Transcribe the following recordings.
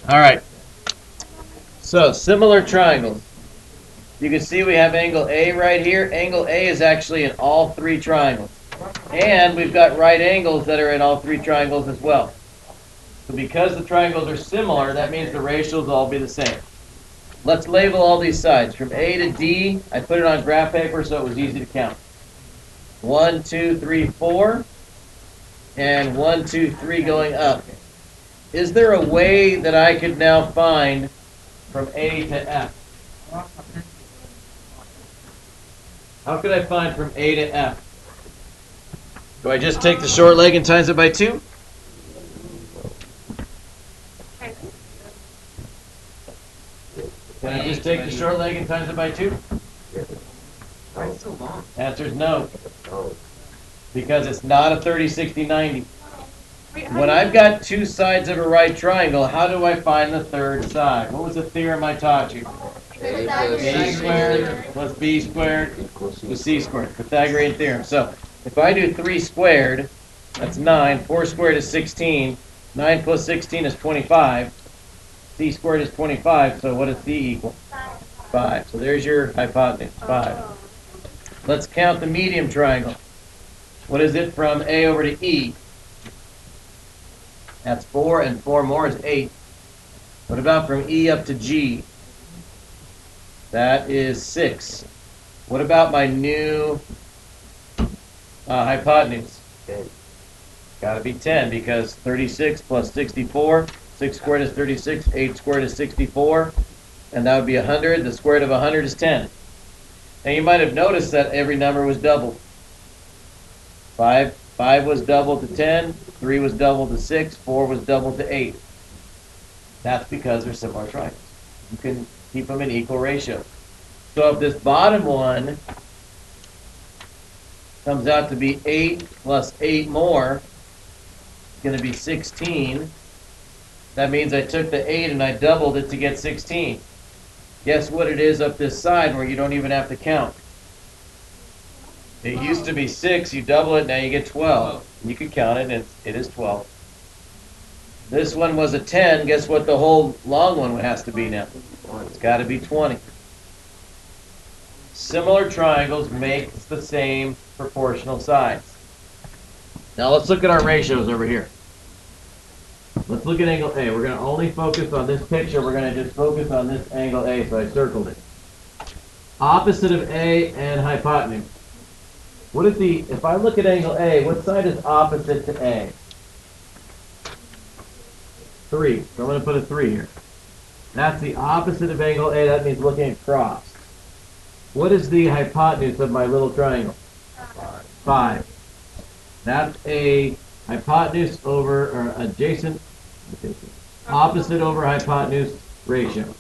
All right. So similar triangles. You can see we have angle A right here. Angle A is actually in all three triangles. And we've got right angles that are in all three triangles as well. So because the triangles are similar, that means the ratios will all be the same. Let's label all these sides. From A to D, I put it on graph paper so it was easy to count. 1, 2, 3, 4. And 1, 2, 3 going up. Is there a way that I could now find from A to F? How could I find from A to F? Do I just take the short leg and times it by 2? Can I just take the short leg and times it by 2? Why is it so long? Answer is no. Because it's not a 30, 60, 90. When I've got two sides of a right triangle, how do I find the third side? What was the theorem I taught you? A squared plus B squared plus C squared. Pythagorean theorem. So if I do 3 squared, that's 9. 4 squared is 16. 9 plus 16 is 25. C squared is 25. So what does C equal? 5. So there's your hypotenuse, 5. Let's count the medium triangle. What is it from A over to E? That's 4, and 4 more is 8. What about from E up to G? That is 6. What about my new hypotenuse? 10. Got to be 10 because 36 plus 64, 6 squared is 36, 8 squared is 64, and that would be 100. The square root of 100 is 10. And you might have noticed that every number was doubled. 5 was doubled to 10, 3 was doubled to 6, 4 was doubled to 8. That's because they're similar triangles. You can keep them in equal ratio. So if this bottom one comes out to be 8 plus 8 more, it's going to be 16. That means I took the 8 and I doubled it to get 16. Guess what it is up this side where you don't even have to count? It used to be 6, you double it, now you get 12. You can count it, and it is 12. This one was a 10, guess what the whole long one has to be now? It's got to be 20. Similar triangles make the same proportional sides. Now let's look at our ratios over here. Let's look at angle A. We're going to only focus on this picture. We're going to just focus on this angle A, so I circled it. Opposite of A and hypotenuse. What is the, if I look at angle A, what side is opposite to A? 3. So I'm going to put a 3 here. That's the opposite of angle A. That means looking across. What is the hypotenuse of my little triangle? 5. That's a hypotenuse over, or adjacent, opposite over hypotenuse ratio.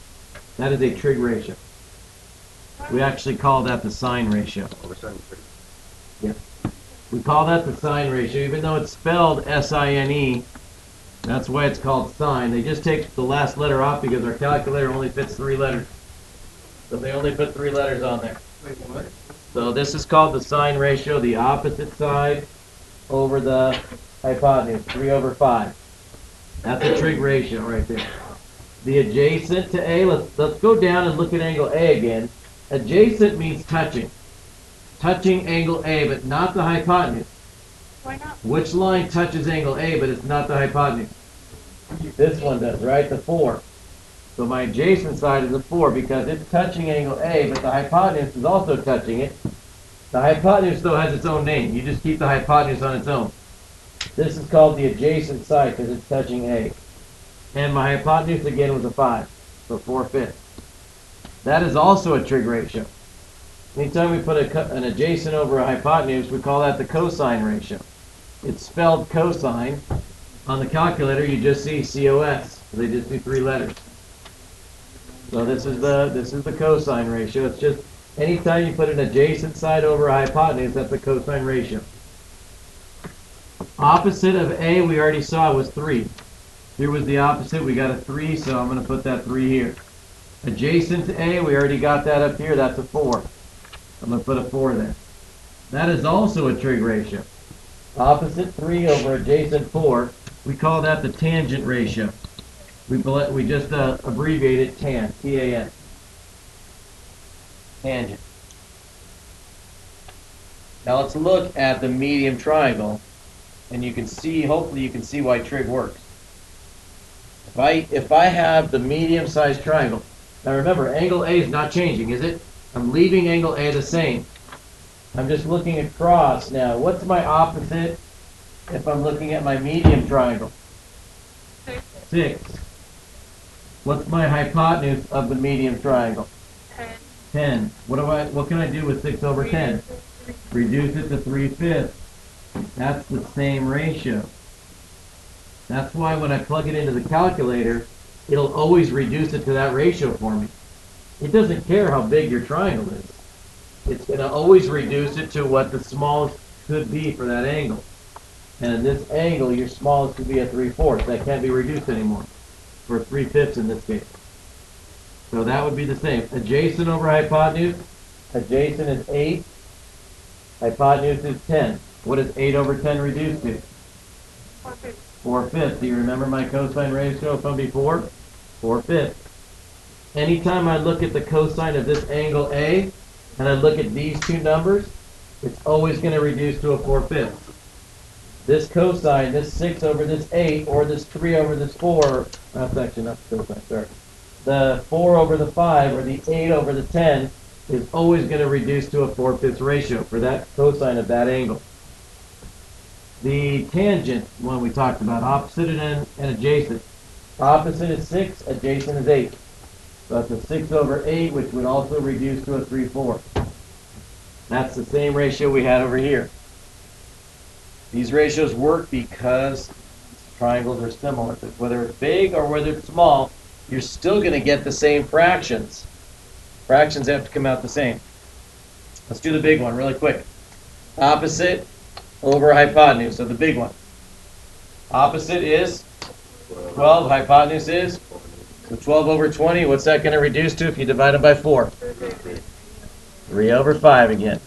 That is a trig ratio. We actually call that the sine ratio. Yeah. We call that the sine ratio, even though it's spelled S-I-N-E. That's why it's called sine. They just take the last letter off because our calculator only fits 3 letters. So they only put 3 letters on there. Wait, what? So this is called the sine ratio, the opposite side over the hypotenuse, 3 over 5. That's a trig ratio right there. The adjacent to A, let's go down and look at angle A again. Adjacent means touching. Touching angle A, but not the hypotenuse. Why not? Which line touches angle A, but it's not the hypotenuse? This one does, right? The 4. So my adjacent side is a 4 because it's touching angle A, but the hypotenuse is also touching it. The hypotenuse, though, has its own name. You just keep the hypotenuse on its own. This is called the adjacent side because it's touching A. And my hypotenuse, again, was a 5, so 4/5. That is also a trig ratio. Anytime we put an adjacent over a hypotenuse, we call that the cosine ratio. It's spelled cosine. On the calculator, you just see COS. They just do 3 letters. So this is the cosine ratio. It's just anytime you put an adjacent side over a hypotenuse, that's a cosine ratio. Opposite of A, we already saw, was 3. Here was the opposite. We got a 3, so I'm going to put that 3 here. Adjacent to A, we already got that up here. That's a 4. I'm going to put a 4 there. That is also a trig ratio. Opposite 3 over adjacent 4. We call that the tangent ratio. We just abbreviated tan, T-A-N. Tangent. Now let's look at the medium triangle, and you can see, hopefully you can see why trig works. If I have the medium-sized triangle, now remember, angle A is not changing, is it? I'm leaving angle A the same. I'm just looking across now. What's my opposite if I'm looking at my medium triangle? 6. What's my hypotenuse of the medium triangle? 10. What can I do with 6 over 10? Reduce it to 3/5. That's the same ratio. That's why when I plug it into the calculator, it'll always reduce it to that ratio for me. It doesn't care how big your triangle is. It's going to always reduce it to what the smallest could be for that angle. And in this angle, your smallest could be a 3/4. That can't be reduced anymore. Or 3/5 in this case. So that would be the same. Adjacent over hypotenuse. Adjacent is 8. Hypotenuse is 10. What is 8 over 10 reduced to? 4/5. Do you remember my cosine ratio from before? 4/5. Anytime I look at the cosine of this angle A, and I look at these two numbers, it's always going to reduce to a 4/5. This cosine, this 6 over this 8, or this 3 over this 4, that's actually not the cosine, sorry. The 4 over the 5, or the 8 over the 10, is always going to reduce to a 4/5 ratio for that cosine of that angle. The tangent one we talked about, opposite and adjacent. Opposite is 6, adjacent is 8. So that's a 6 over 8, which would also reduce to a 3/4. That's the same ratio we had over here. These ratios work because triangles are similar. Whether it's big or whether it's small, you're still going to get the same fractions. Fractions have to come out the same. Let's do the big one really quick. Opposite over hypotenuse, so the big one. Opposite is 12, hypotenuse is? So 12 over 20, what's that going to reduce to if you divide it by 4? 3 over 5 again.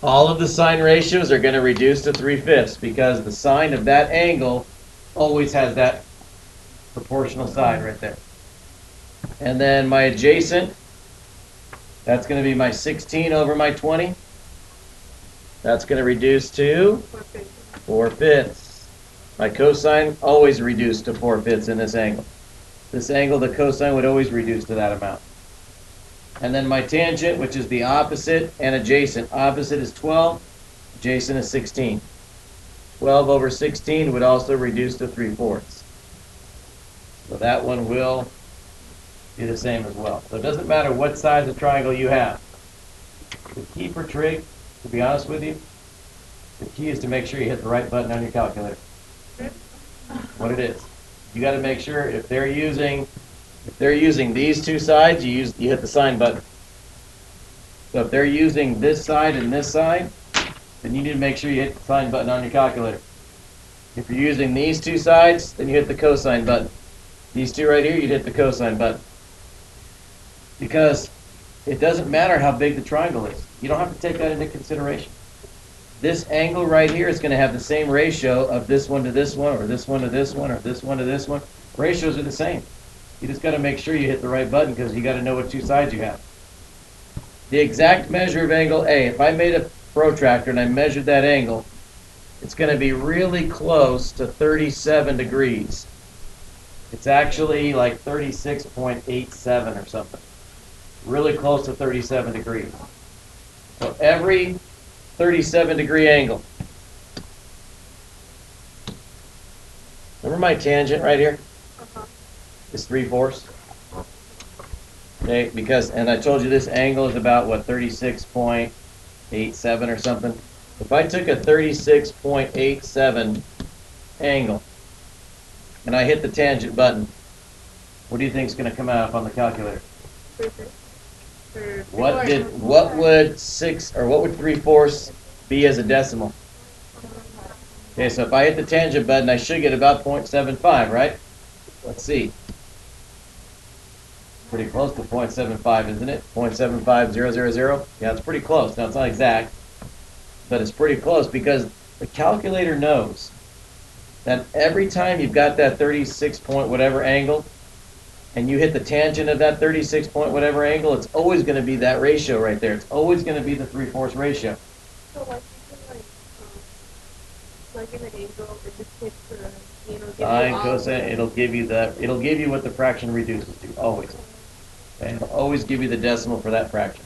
All of the sine ratios are going to reduce to 3/5 because the sine of that angle always has that proportional side right there. And then my adjacent, that's going to be my 16 over my 20. That's going to reduce to 4/5. My cosine always reduced to 4/5 in this angle. This angle, the cosine would always reduce to that amount. And then my tangent, which is the opposite and adjacent. Opposite is 12, adjacent is 16. 12 over 16 would also reduce to 3/4. So that one will be the same as well. So it doesn't matter what size of triangle you have. The key for trig, to be honest with you, the key is to make sure you hit the right button on your calculator. What it is. You got to make sure if they're using these two sides, you hit the sine button. So if they're using this side and this side, then you need to make sure you hit the sine button on your calculator. If you're using these two sides, then you hit the cosine button. These two right here, you'd hit the cosine button. Because it doesn't matter how big the triangle is. You don't have to take that into consideration. This angle right here is going to have the same ratio of this one to this one, or this one to this one, or this one to this one. Ratios are the same. You just got to make sure you hit the right button because you got to know what two sides you have. The exact measure of angle A, if I made a protractor and I measured that angle, it's going to be really close to 37 degrees. It's actually like 36.87 or something. Really close to 37 degrees. So every 37 degree angle. Remember my tangent right here? Is 3/4. Okay, because, and I told you this angle is about, what, 36.87 or something? If I took a 36.87 angle and I hit the tangent button, what do you think is going to come out on the calculator? What would 3/4 be as a decimal? Okay, so if I hit the tangent button, I should get about 0.75, right? Let's see. Pretty close to 0.75, isn't it? 0.75000. Yeah, it's pretty close. Now, it's not exact, but it's pretty close because the calculator knows that every time you've got that 36 point whatever angle, and you hit the tangent of that 36 point whatever angle, it's always going to be that ratio right there. It's always going to be the 3/4 ratio. So like you can plug in an angle and just hit the, give Sine, you all cosine, it'll give you what the fraction reduces to, always. Okay, it'll always give you the decimal for that fraction.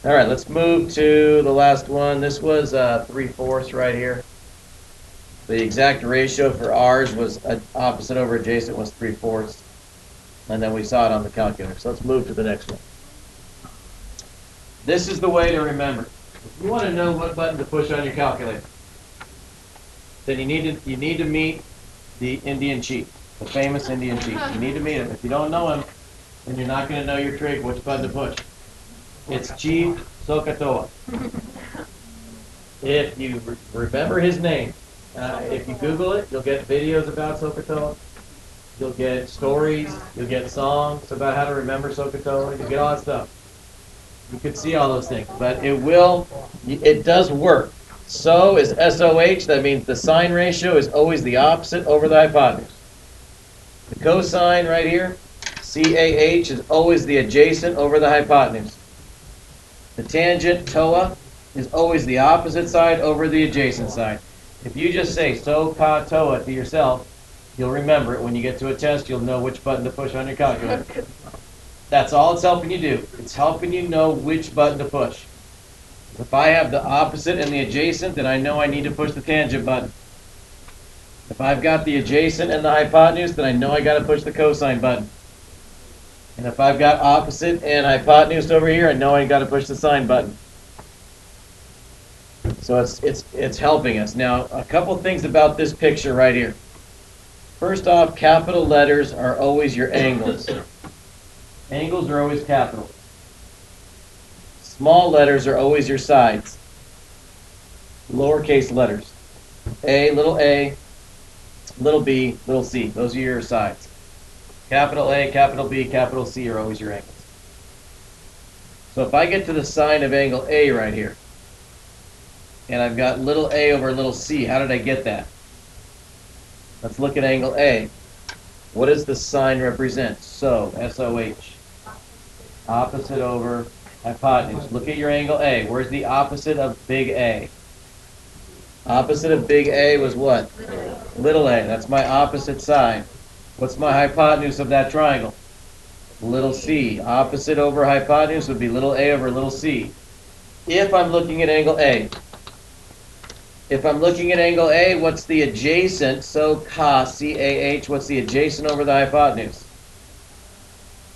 All right, let's move to the last one. This was 3/4 right here. The exact ratio for ours was opposite over adjacent was 3/4. And then we saw it on the calculator. So let's move to the next one. This is the way to remember. If you want to know what button to push on your calculator, then you need to meet the Indian chief, the famous Indian chief. You need to meet him. If you don't know him, then you're not going to know your trick, which button to push. It's Chief SOHCAHTOA. If you remember his name, if you Google it, you'll get videos about SOHCAHTOA. You'll get stories. You'll get songs about how to remember SOHCAHTOA. You'll get all that stuff. You could see all those things, but it does work. So is SOH. That means the sine ratio is always the opposite over the hypotenuse. The cosine right here, CAH, is always the adjacent over the hypotenuse. The tangent, TOA, is always the opposite side over the adjacent side. If you just say SOHCAHTOA to yourself, you'll remember it. When you get to a test, you'll know which button to push on your calculator. That's all it's helping you do. It's helping you know which button to push. If I have the opposite and the adjacent, then I know I need to push the tangent button. If I've got the adjacent and the hypotenuse, then I know I got to push the cosine button. And if I've got opposite and hypotenuse over here, I know I got to push the sine button. So it's helping us. Now, a couple things about this picture right here. First off, capital letters are always your angles. Angles are always capital. Small letters are always your sides. Lowercase letters. Little b, little c. Those are your sides. Capital A, capital B, capital C are always your angles. So if I get to the sine of angle A right here, and I've got little a over little c, how did I get that? Let's look at angle A. What does the sine represent? So, SOH. Opposite over hypotenuse. Look at your angle A. Where's the opposite of big A? Opposite of big A was what? Little a. That's my opposite side. What's my hypotenuse of that triangle? Little c. Opposite over hypotenuse would be little a over little c. If I'm looking at angle A. If I'm looking at angle A, what's the adjacent? So, CAH, what's the adjacent over the hypotenuse?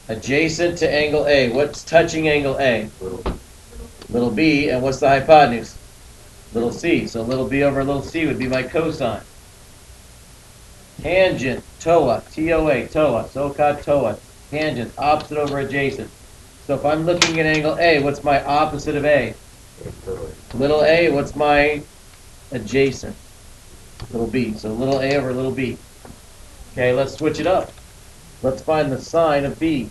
Adjacent to angle A. What's touching angle A? Little b. And what's the hypotenuse? Little c. So little b over little c would be my cosine. Tangent, TOA, T-O-A, TOA, SOHCAHTOA. Tangent, opposite over adjacent. So if I'm looking at angle A, what's my opposite of A? Little a. What's my adjacent? Little b. So little a over little b. Okay, let's switch it up. Let's find the sine of b.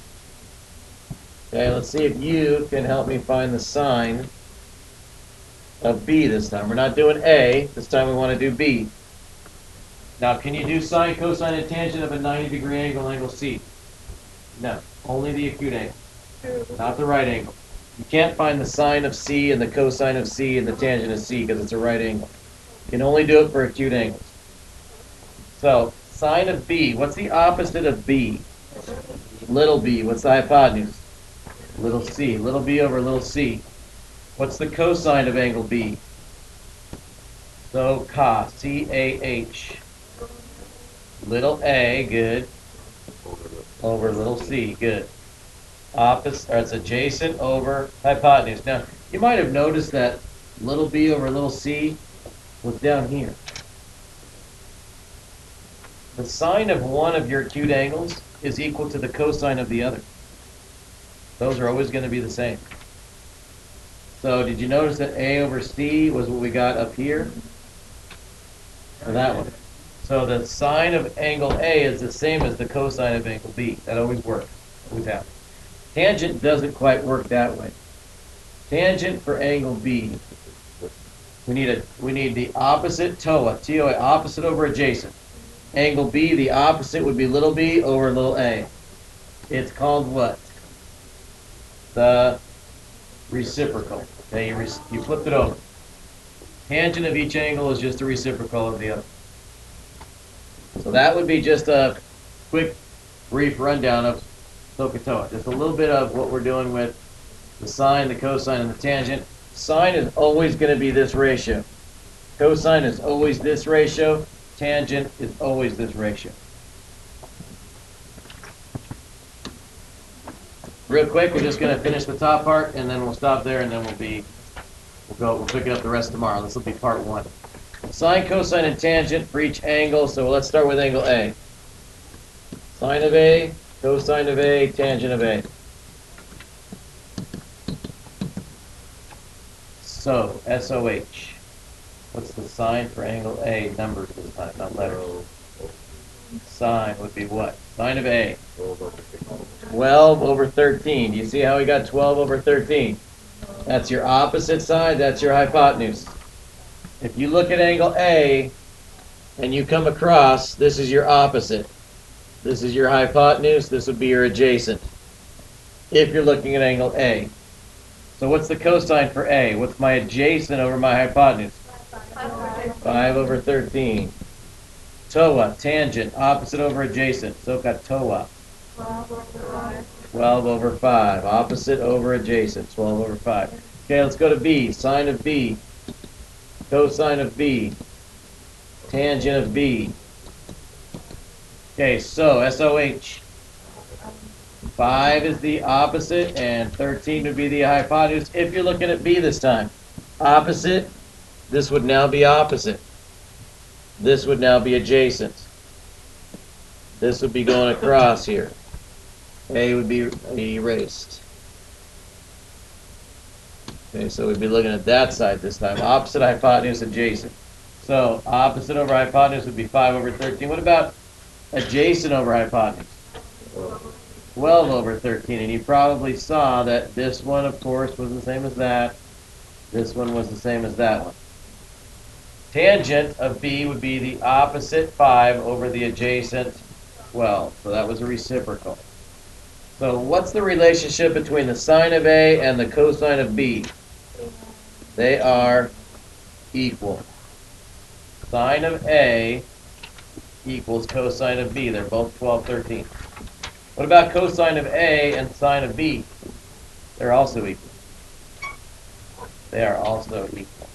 Okay, let's see if you can help me find the sine of b this time. We're not doing A. This time we want to do B. Now, can you do sine, cosine, and tangent of a 90-degree angle C? No, only the acute angle, not the right angle. You can't find the sine of C and the cosine of C and the tangent of C because it's a right angle. You can only do it for acute angles. So, sine of B, what's the opposite of B? Little b. What's the hypotenuse? Little c. Little b over little c. What's the cosine of angle B? So, C-A-H. Little a, good, over little c, good. Opposite, or it's adjacent over hypotenuse. Now, you might have noticed that little b over little c was down here. The sine of one of your acute angles is equal to the cosine of the other. Those are always going to be the same. So did you notice that A over C was what we got up here? Or that one. So the sine of angle A is the same as the cosine of angle B. That always works. Always happens. Tangent doesn't quite work that way. Tangent for angle B We need the opposite TOA, TOA, opposite over adjacent. Angle B, the opposite would be little b over little a. It's called what? The reciprocal. Okay, you flipped it over. Tangent of each angle is just a reciprocal of the other. So that would be just a quick, brief rundown of SOHCAHTOA. Just a little bit of what we're doing with the sine, the cosine, and the tangent. Sine is always going to be this ratio. Cosine is always this ratio. Tangent is always this ratio. Real quick, we're just going to finish the top part, and then we'll stop there, and then we'll pick it up the rest tomorrow. This will be part 1. Sine, cosine, and tangent for each angle. So let's start with angle A. Sine of A, cosine of A, tangent of A. So, SOH. What's the sine for angle A? Numbers this time, not letters. Sine would be what? Sine of A. 12 over 13. Do you see how we got 12 over 13? That's your opposite side, that's your hypotenuse. If you look at angle A and you come across, this is your opposite. This is your hypotenuse, this would be your adjacent. If you're looking at angle A. So what's the cosine for A? What's my adjacent over my hypotenuse? 5 over 13. TOA, tangent, opposite over adjacent. SOHCAHTOA. 12 over 5. Opposite over adjacent. 12 over 5. Okay, let's go to B. Sine of B. Cosine of B. Tangent of B. Okay, so SOH. 5 is the opposite, and 13 would be the hypotenuse. If you're looking at B this time, opposite, this would now be opposite. This would now be adjacent. This would be going across here. A would be erased. Okay, so we'd be looking at that side this time. Opposite, hypotenuse, adjacent. So opposite over hypotenuse would be 5 over 13. What about adjacent over hypotenuse? 12 over 13, and you probably saw that this one, of course, was the same as that. This one was the same as that one. Tangent of B would be the opposite 5 over the adjacent 12. So that was a reciprocal. So what's the relationship between the sine of A and the cosine of B? They are equal. Sine of A equals cosine of B. They're both 12, 13. What about cosine of A and sine of B? They're also equal. They are also equal.